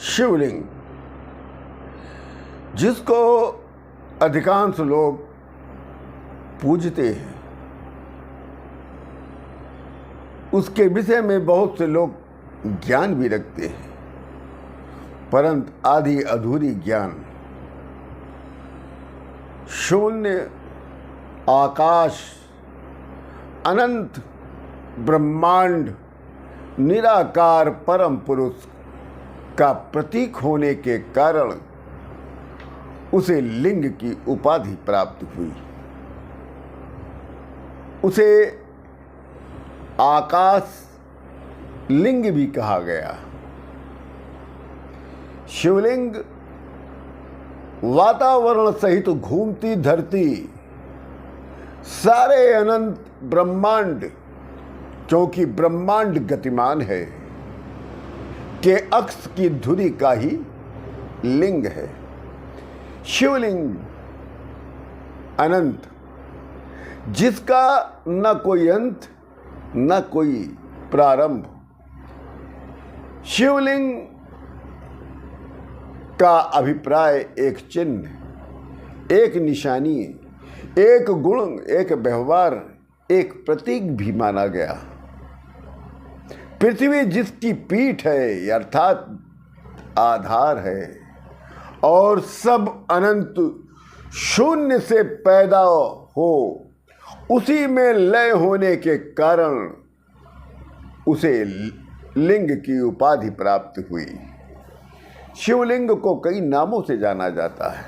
शिवलिंग, जिसको अधिकांश लोग पूजते हैं, उसके विषय में बहुत से लोग ज्ञान भी रखते हैं, परंतु आधी अधूरी ज्ञान। शून्य, आकाश, अनंत ब्रह्मांड, निराकार परम पुरुष का प्रतीक होने के कारण उसे लिंग की उपाधि प्राप्त हुई। उसे आकाश लिंग भी कहा गया। शिवलिंग वातावरण सहित घूमती धरती, सारे अनंत ब्रह्मांड, क्योंकि ब्रह्मांड गतिमान है, के अक्ष की धुरी का ही लिंग है। शिवलिंग अनंत, जिसका न कोई अंत न कोई प्रारंभ। शिवलिंग का अभिप्राय एक चिन्ह, एक निशानी, एक गुण, एक व्यवहार, एक प्रतीक भी माना गया। पृथ्वी जिसकी पीठ है अर्थात आधार है, और सब अनंत शून्य से पैदा हो, उसी में लय होने के कारण उसे लिंग की उपाधि प्राप्त हुई। शिवलिंग को कई नामों से जाना जाता है।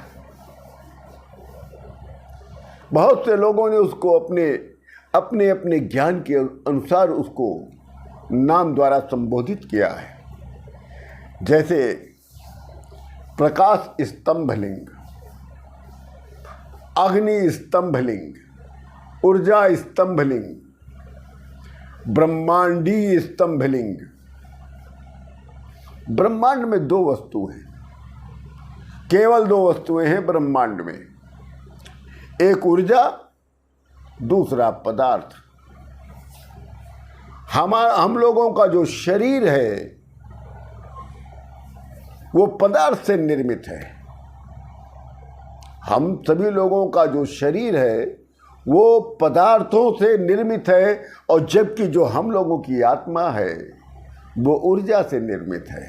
बहुत से लोगों ने उसको अपने अपने अपने ज्ञान के अनुसार उसको नाम द्वारा संबोधित किया है। जैसे प्रकाश स्तंभलिंग, अग्नि स्तंभलिंग, ऊर्जा स्तंभलिंग, ब्रह्मांडीय स्तंभलिंग। ब्रह्मांड में दो वस्तु हैं, केवल दो वस्तुएं हैं ब्रह्मांड में, एक ऊर्जा, दूसरा पदार्थ। हम लोगों का जो शरीर है वो पदार्थ से निर्मित है। हम सभी लोगों का जो शरीर है वो पदार्थों से निर्मित है, और जबकि जो हम लोगों की आत्मा है वो ऊर्जा से निर्मित है।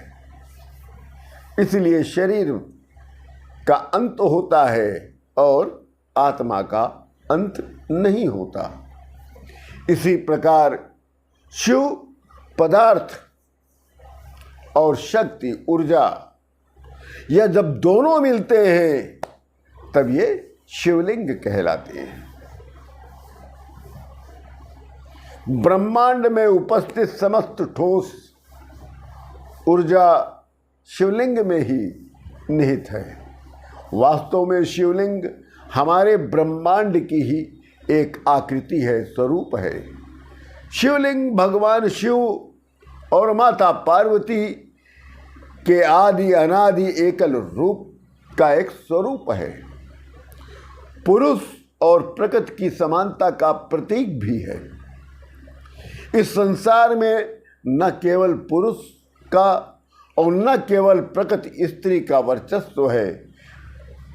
इसलिए शरीर का अंत होता है और आत्मा का अंत नहीं होता। इसी प्रकार शिव पदार्थ और शक्ति ऊर्जा, यह जब दोनों मिलते हैं तब ये शिवलिंग कहलाते हैं। ब्रह्मांड में उपस्थित समस्त ठोस ऊर्जा शिवलिंग में ही निहित है। वास्तव में शिवलिंग हमारे ब्रह्मांड की ही एक आकृति है, स्वरूप है। शिवलिंग भगवान शिव और माता पार्वती के आदि अनादि एकल रूप का एक स्वरूप है। पुरुष और प्रकृति की समानता का प्रतीक भी है। इस संसार में न केवल पुरुष का और न केवल प्रकृति स्त्री का वर्चस्व है,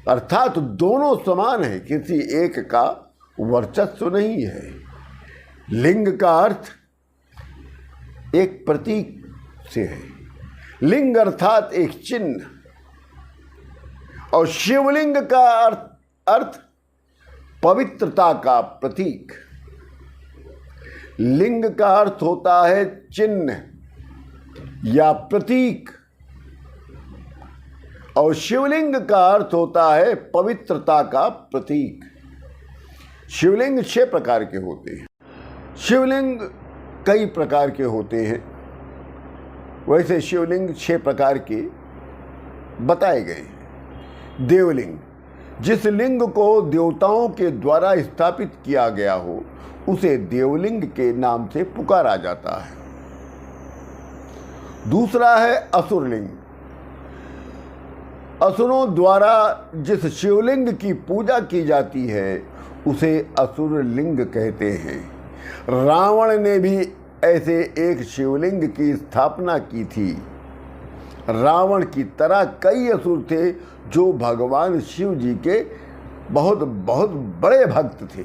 अर्थात दोनों समान है, किसी एक का वर्चस्व नहीं है। लिंग का अर्थ एक प्रतीक से है। लिंग अर्थात एक चिन्ह, और शिवलिंग का अर्थ पवित्रता का प्रतीक। लिंग का अर्थ होता है चिन्ह या प्रतीक, और शिवलिंग का अर्थ होता है पवित्रता का प्रतीक। शिवलिंग 6 प्रकार के होते हैं। शिवलिंग कई प्रकार के होते हैं। वैसे शिवलिंग 6 प्रकार के बताए गए हैं। देवलिंग, जिस लिंग को देवताओं के द्वारा स्थापित किया गया हो उसे देवलिंग के नाम से पुकारा जाता है। दूसरा है असुरलिंग, असुरों द्वारा जिस शिवलिंग की पूजा की जाती है उसे असुर लिंग कहते हैं। रावण ने भी ऐसे एक शिवलिंग की स्थापना की थी। रावण की तरह कई असुर थे जो भगवान शिव जी के बहुत बहुत बड़े भक्त थे।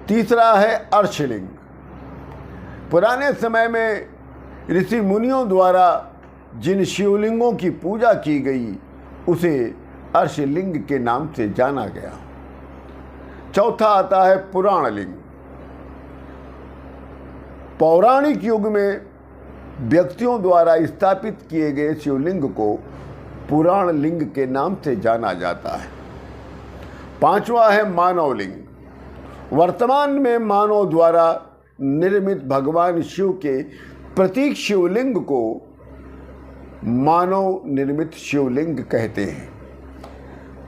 तीसरा है अर्शलिंग। पुराने समय में ऋषि मुनियों द्वारा जिन शिवलिंगों की पूजा की गई उसे अर्शलिंग के नाम से जाना गया। चौथा आता है पुराण लिंग। पौराणिक युग में व्यक्तियों द्वारा स्थापित किए गए शिवलिंग को पुराण लिंग के नाम से जाना जाता है। पांचवा है मानव लिंग। वर्तमान में मानव द्वारा निर्मित भगवान शिव के प्रतीक शिवलिंग को मानव निर्मित शिवलिंग कहते हैं।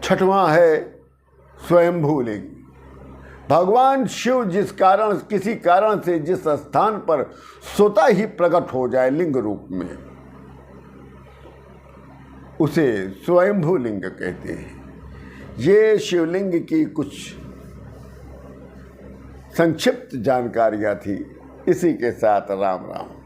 छठवां है स्वयंभू लिंग। भगवान शिव किसी कारण से जिस स्थान पर स्वतः ही प्रकट हो जाए लिंग रूप में, उसे स्वयंभू लिंग कहते हैं। ये शिवलिंग की कुछ संक्षिप्त जानकारियां थी। इसी के साथ राम राम।